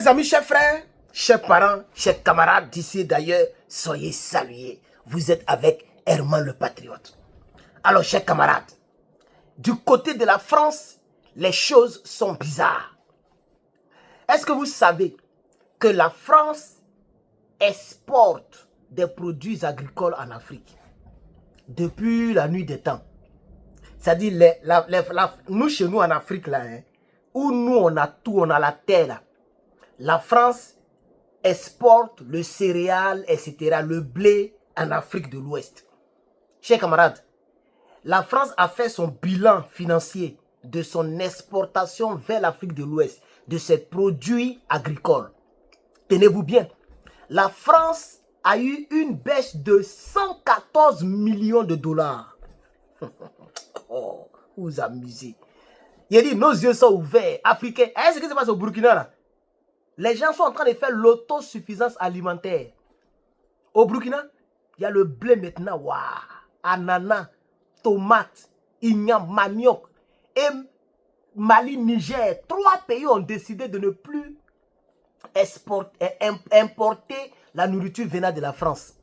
Mes amis, chers frères, chers parents, chers camarades d'ici et d'ailleurs, soyez salués. Vous êtes avec Herman le Patriote. Alors, chers camarades, du côté de la France, les choses sont bizarres. Est-ce que vous savez que la France exporte des produits agricoles en Afrique depuis la nuit des temps? C'est-à-dire, nous, chez nous en Afrique, là, où nous, on a tout, on a la terre, là. La France exporte le céréal, etc., le blé en Afrique de l'Ouest. Chers camarades, la France a fait son bilan financier de son exportation vers l'Afrique de l'Ouest, de ses produits agricoles. Tenez-vous bien, la France a eu une baisse de 114 millions de dollars. Oh, vous vous amusez. Il a dit, nos yeux sont ouverts, africains. Est-ce que ce qui se passe au Burkina là? Les gens sont en train de faire l'autosuffisance alimentaire. Au Burkina, il y a le blé maintenant. Waouh! Ananas, tomates, igname, manioc. Et Mali, Niger, 3 pays ont décidé de ne plus importer la nourriture venant de la France.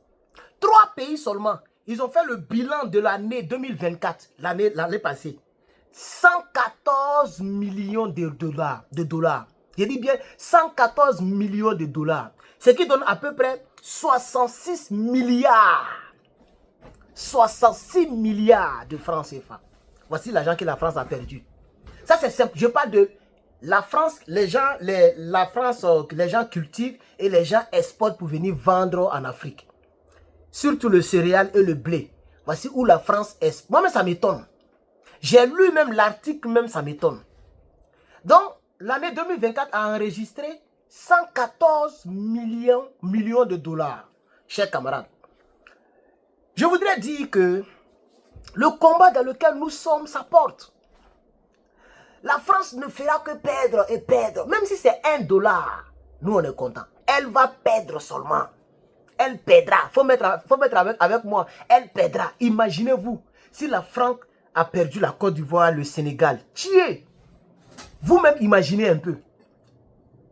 3 pays seulement. Ils ont fait le bilan de l'année 2024, l'année passée. 114 millions de dollars. Je dis bien 114 millions de dollars. Ce qui donne à peu près 66 milliards. 66 milliards de francs CFA. Voici l'argent que la France a perdu. Ça c'est simple. Je parle de la France. Les gens cultivent et les gens exportent pour venir vendre en Afrique. Surtout le céréal et le blé. Voici où la France exporte. Moi-même ça m'étonne. J'ai lu même l'article, même ça m'étonne. Donc, l'année 2024 a enregistré 114 millions de dollars. Chers camarades, je voudrais dire que le combat dans lequel nous sommes, ça porte. La France ne fera que perdre et perdre. Même si c'est $1, nous on est content. Elle va perdre seulement. Elle perdra. Faut mettre avec moi. Elle perdra. Imaginez-vous, si la France a perdu la Côte d'Ivoire, le Sénégal. Tiens, vous-même imaginez un peu.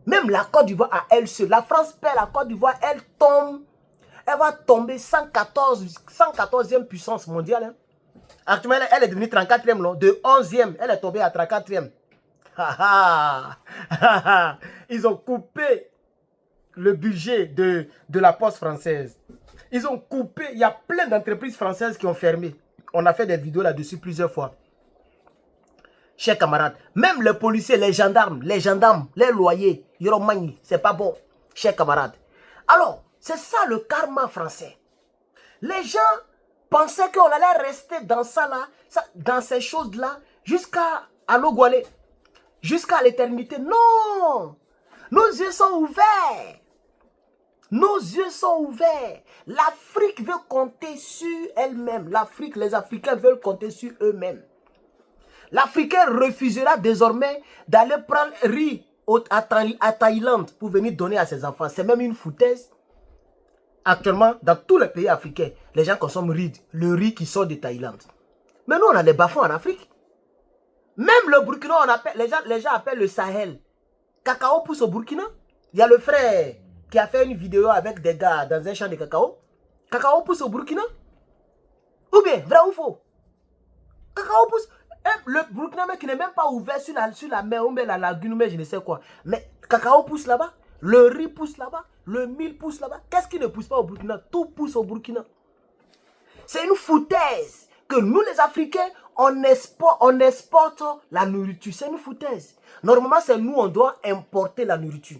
Même la Côte d'Ivoire à elle seule. La France perd la Côte d'Ivoire, elle tombe. Elle va tomber 114e puissance mondiale. Hein. Actuellement, elle est devenue 34e. Non? De 11e, elle est tombée à 34e. Ils ont coupé le budget de la poste française. Ils ont coupé. Il y a plein d'entreprises françaises qui ont fermé. On a fait des vidéos là-dessus plusieurs fois. Chers camarades, même les policiers, les gendarmes, les loyers, c'est pas bon. Chers camarades. Alors, c'est ça le karma français. Les gens pensaient qu'on allait rester dans ça là, dans ces choses-là, jusqu'à l'Ogoualé, jusqu'à l'éternité. Non! Nos yeux sont ouverts. Nos yeux sont ouverts. L'Afrique veut compter sur elle-même. L'Afrique, les Africains veulent compter sur eux-mêmes. L'Africain refusera désormais d'aller prendre riz à Thaïlande pour venir donner à ses enfants. C'est même une foutaise. Actuellement, dans tous les pays africains, les gens consomment le riz qui sort de Thaïlande. Mais nous, on a des bas-fonds en Afrique. Même le Burkina, les gens appellent le Sahel. Cacao pousse au Burkina. Il y a le frère qui a fait une vidéo avec des gars dans un champ de cacao. Cacao pousse au Burkina. Ou bien, vrai ou faux? Cacao pousse. Le Burkina qui n'est même pas ouvert sur la mer, ou bien la lagune, mais je ne sais quoi. Mais cacao pousse là-bas. Le riz pousse là-bas. Le mil pousse là-bas. Qu'est-ce qui ne pousse pas au Burkina? Tout pousse au Burkina. C'est une foutaise que nous les Africains, on exporte la nourriture. C'est une foutaise. Normalement, c'est nous, on doit importer la nourriture.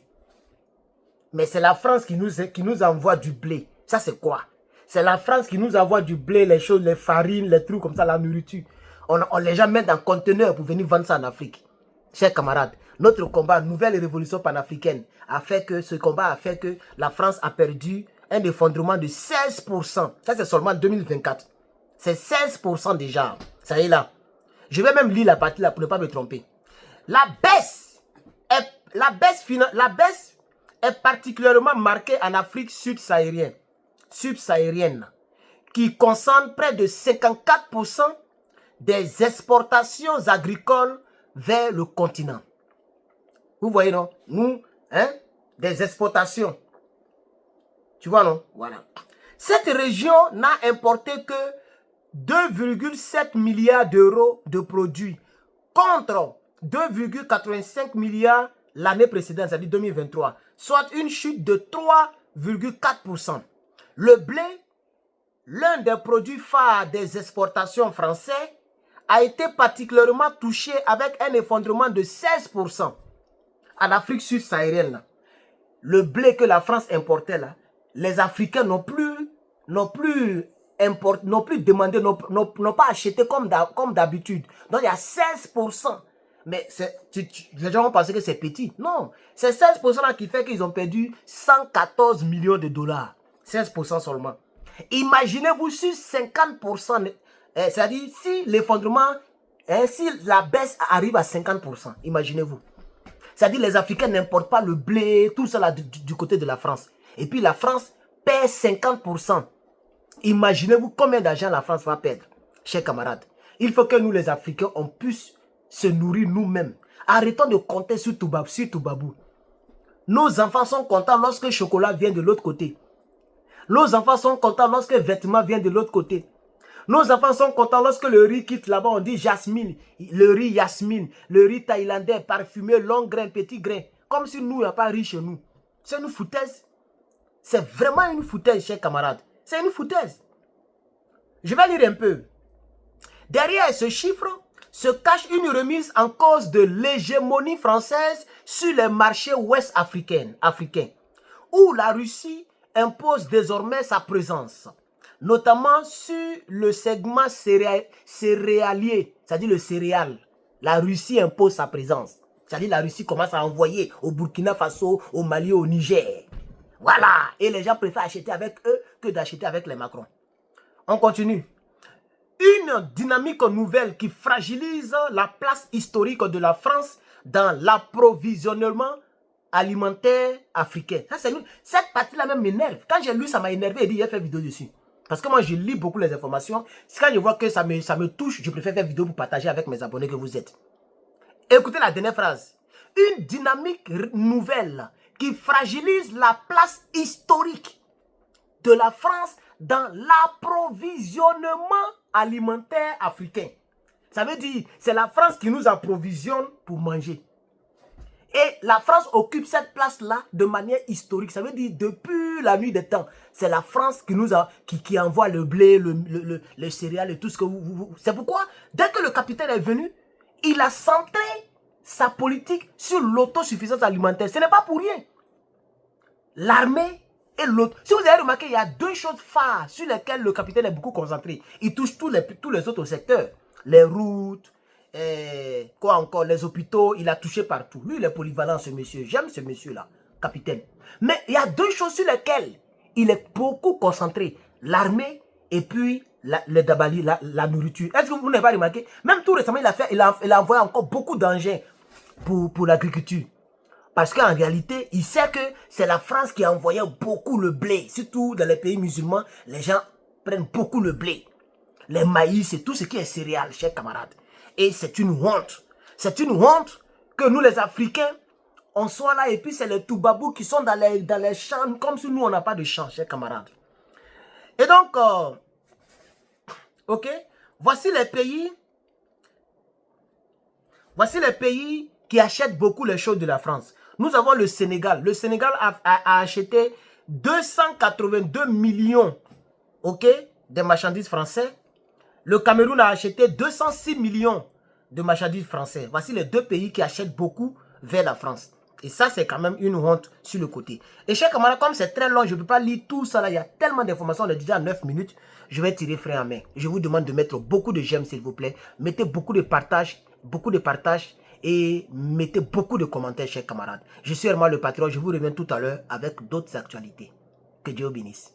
Mais c'est la France qui nous envoie du blé. Ça, c'est quoi? C'est la France qui nous envoie du blé, les choses, les farines, les trucs comme ça, la nourriture. On les gens met dans un conteneur pour venir vendre ça en Afrique. Chers camarades, notre combat, nouvelle révolution panafricaine, ce combat a fait que la France a perdu un effondrement de 16%. Ça, c'est seulement 2024. C'est 16% déjà. Ça y est là. Je vais même lire la partie là pour ne pas me tromper. La baisse est particulièrement marquée en Afrique subsaharienne, qui concentre près de 54% des exportations agricoles vers le continent. Vous voyez, non? Nous, hein, des exportations. Tu vois, non? Voilà. Cette région n'a importé que 2,7 milliards d'euros de produits contre 2,85 milliards l'année précédente, c'est-à-dire 2023, soit une chute de 3,4%. Le blé, l'un des produits phares des exportations françaises, a été particulièrement touché avec un effondrement de 16%. En Afrique subsaharienne, le blé que la France importait, là, les Africains n'ont plus demandé, n'ont pas acheté comme d'habitude. Donc il y a 16%. Mais les gens vont penser que c'est petit. Non, c'est 16% là qui fait qu'ils ont perdu 114 millions de dollars. 16% seulement. Imaginez-vous sur 50%, c'est-à-dire si l'effondrement, si la baisse arrive à 50%, imaginez-vous. C'est-à-dire les Africains n'importent pas le blé, tout ça là du côté de la France. Et puis la France perd 50%. Imaginez-vous combien d'argent la France va perdre, chers camarades. Il faut que nous les Africains, on puisse se nourrir nous-mêmes. Arrêtons de compter sur Toubabou. Nos enfants sont contents lorsque le chocolat vient de l'autre côté. Nos enfants sont contents lorsque le vêtement vient de l'autre côté. Nos enfants sont contents lorsque le riz quitte là-bas, on dit jasmine, le riz yasmine, le riz thaïlandais, parfumé, long grain, petit grain. Comme si nous, il n'y a pas riz chez nous. C'est une foutaise. C'est vraiment une foutaise, chers camarades. C'est une foutaise. Je vais lire un peu. Derrière ce chiffre se cache une remise en cause de l'hégémonie française sur les marchés ouest africains, où la Russie impose désormais sa présence, notamment sur le segment céréalier, c'est-à-dire le céréal. La Russie impose sa présence. C'est-à-dire la Russie commence à envoyer au Burkina Faso, au Mali, au Niger. Voilà. Et les gens préfèrent acheter avec eux que d'acheter avec les Macron. On continue. Une dynamique nouvelle qui fragilise la place historique de la France dans l'approvisionnement alimentaire africain. Cette partie-là même m'énerve. Quand j'ai lu, ça m'a énervé et dit, j'ai fait vidéo dessus. Parce que moi, je lis beaucoup les informations. Quand je vois que ça me touche, je préfère faire vidéo pour partager avec mes abonnés que vous êtes. Écoutez la dernière phrase. Une dynamique nouvelle qui fragilise la place historique de la France dans l'approvisionnement alimentaire africain. Ça veut dire, c'est la France qui nous approvisionne pour manger. Et la France occupe cette place-là de manière historique. Ça veut dire, depuis la nuit des temps, c'est la France qui envoie le blé, le céréales et tout ce que vous... C'est pourquoi, dès que le capitaine est venu, il a centré sa politique sur l'autosuffisance alimentaire. Ce n'est pas pour rien. L'armée et l'autre. Si vous avez remarqué, il y a deux choses phares sur lesquelles le capitaine est beaucoup concentré. Il touche tous les autres secteurs. Les routes, quoi encore, les hôpitaux, il a touché partout. Lui, il est polyvalent, ce monsieur. J'aime ce monsieur-là, capitaine. Mais il y a deux choses sur lesquelles il est beaucoup concentré. L'armée et puis le dabali, la nourriture. Est-ce que vous n'avez pas remarqué? Même tout récemment, il a envoyé encore beaucoup d'engins pour l'agriculture. Parce qu'en réalité, il sait que c'est la France qui a envoyé beaucoup le blé. Surtout dans les pays musulmans, les gens prennent beaucoup le blé. Les maïs et tout ce qui est céréales, chers camarades. Et c'est une honte. C'est une honte que nous les Africains, on soit là et puis c'est les Toubabous qui sont dans les champs, comme si nous on n'a pas de champs, chers camarades. Et donc, ok, voici les pays qui achètent beaucoup les choses de la France. Nous avons le Sénégal. Le Sénégal a acheté 282 millions, ok, de marchandises françaises. Le Cameroun a acheté 206 millions de marchandises françaises. Voici les deux pays qui achètent beaucoup vers la France. Et ça, c'est quand même une honte sur le côté. Et chers camarades, comme c'est très long, je ne peux pas lire tout ça là. Il y a tellement d'informations, on est déjà à 9 minutes. Je vais tirer frein en main. Je vous demande de mettre beaucoup de j'aime, s'il vous plaît. Mettez beaucoup de partages et mettez beaucoup de commentaires, chers camarades. Je suis Herman le Patron. Je vous reviens tout à l'heure avec d'autres actualités. Que Dieu bénisse.